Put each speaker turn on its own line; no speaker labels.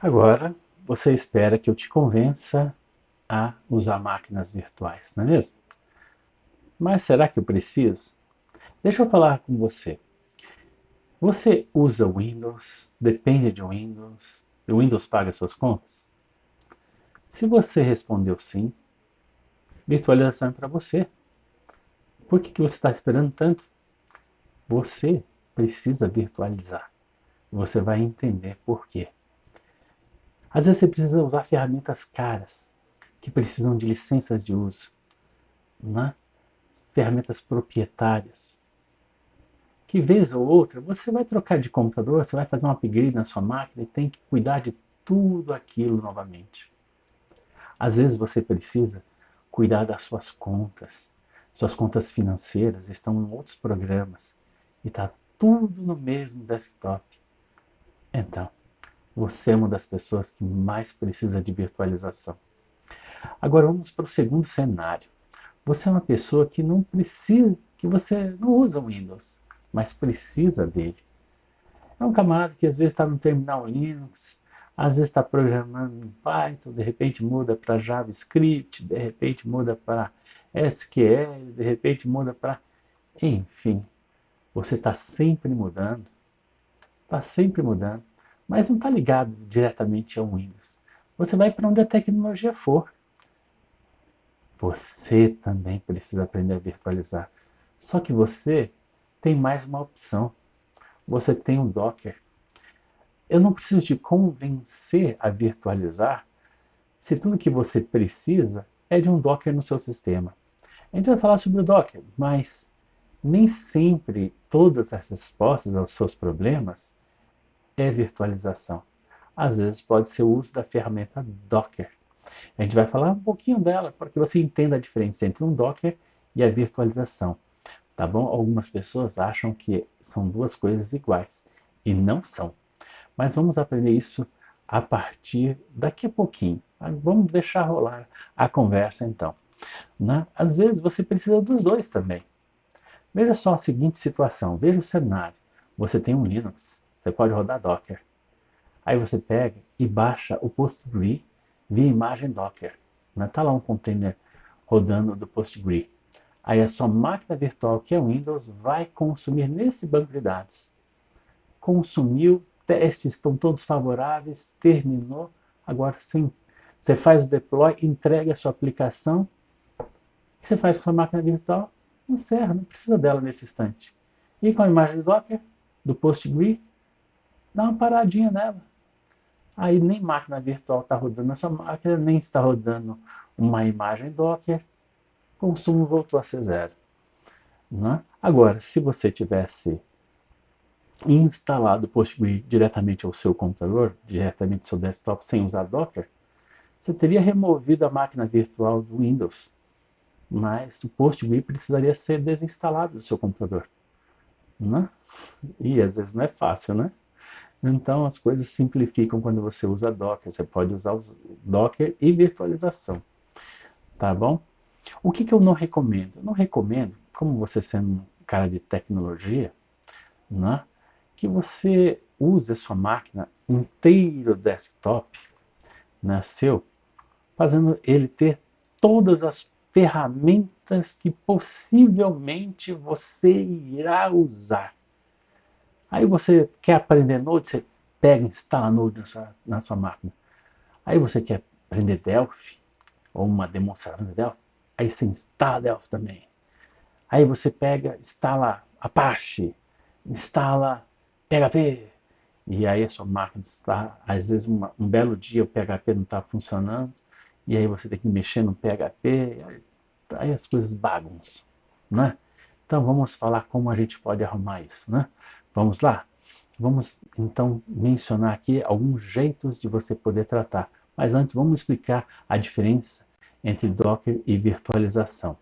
Agora, você espera que eu te convença a usar máquinas virtuais, não é mesmo? Mas será que eu preciso? Deixa eu falar com você. Você usa Windows? Depende de Windows? O Windows paga suas contas? Se você respondeu sim, virtualização é para você. Por que você está esperando tanto? Você precisa virtualizar. Você vai entender por quê. Às vezes você precisa usar ferramentas caras, que precisam de licenças de uso, né? Ferramentas proprietárias. Que vez ou outra você vai trocar de computador, você vai fazer um upgrade na sua máquina e tem que cuidar de tudo aquilo novamente. Às vezes você precisa cuidar das suas contas. Suas contas financeiras estão em outros programas e está tudo no mesmo desktop. Então, você é uma das pessoas que mais precisa de virtualização. Agora vamos para o segundo cenário. Você é uma pessoa que não precisa, que você não usa o Windows, mas precisa dele. É um camarada que às vezes está no terminal Linux, às vezes está programando em Python, de repente muda para JavaScript, de repente muda para SQL, de repente muda para. Enfim, você está sempre mudando, mas não está ligado diretamente ao Windows. Você vai para onde a tecnologia for. Você também precisa aprender a virtualizar. Só que você tem mais uma opção. Você tem o Docker. Eu não preciso te convencer a virtualizar se tudo que você precisa é de um Docker no seu sistema. A gente vai falar sobre o Docker, mas nem sempre todas as respostas aos seus problemas é virtualização. Às vezes pode ser o uso da ferramenta Docker. A gente vai falar um pouquinho dela para que você entenda a diferença entre um Docker e a virtualização, tá bom? Algumas pessoas acham que são duas coisas iguais e não são. Mas vamos aprender isso a partir daqui a pouquinho. Vamos deixar rolar a conversa então, né? Às vezes você precisa dos dois também. Veja só a seguinte situação, veja o cenário. Você tem um Linux, você pode rodar Docker. Aí você pega e baixa o PostgreSQL via imagem Docker. Está lá um container rodando do PostgreSQL. Aí a sua máquina virtual, que é o Windows, vai consumir nesse banco de dados. Consumiu, testes estão todos favoráveis, terminou. Agora sim, você faz o deploy, entrega a sua aplicação. O que você faz com a sua máquina virtual? Encerra, não precisa dela nesse instante. E com a imagem do Docker, do PostgreSQL, dá uma paradinha nela. Aí nem máquina virtual está rodando na sua máquina, nem está rodando uma imagem Docker, o consumo voltou a ser zero. Né? Agora, se você tivesse instalado o PostgreSQL diretamente ao seu computador, diretamente ao seu desktop, sem usar Docker, você teria removido a máquina virtual do Windows, mas o PostgreSQL precisaria ser desinstalado do seu computador. Né? E às vezes não é fácil, né? Então as coisas simplificam quando você usa Docker. Você pode usar o Docker e virtualização, tá bom? O que eu não recomendo? Eu não recomendo, como você sendo um cara de tecnologia, né, que você use a sua máquina inteiro desktop, né, seu, fazendo ele ter todas as ferramentas que possivelmente você irá usar. Aí você quer aprender Node, você pega e instala Node na sua máquina. Aí você quer aprender Delphi, ou uma demonstração de Delphi, aí você instala Delphi também. Aí você pega, instala Apache, instala PHP, e aí a sua máquina está, às vezes um belo dia o PHP não está funcionando, e aí você tem que mexer no PHP, aí as coisas bagunçam, né? Então vamos falar como a gente pode arrumar isso, né? Vamos lá? Vamos então mencionar aqui alguns jeitos de você poder tratar. Mas antes vamos explicar a diferença entre Docker e virtualização.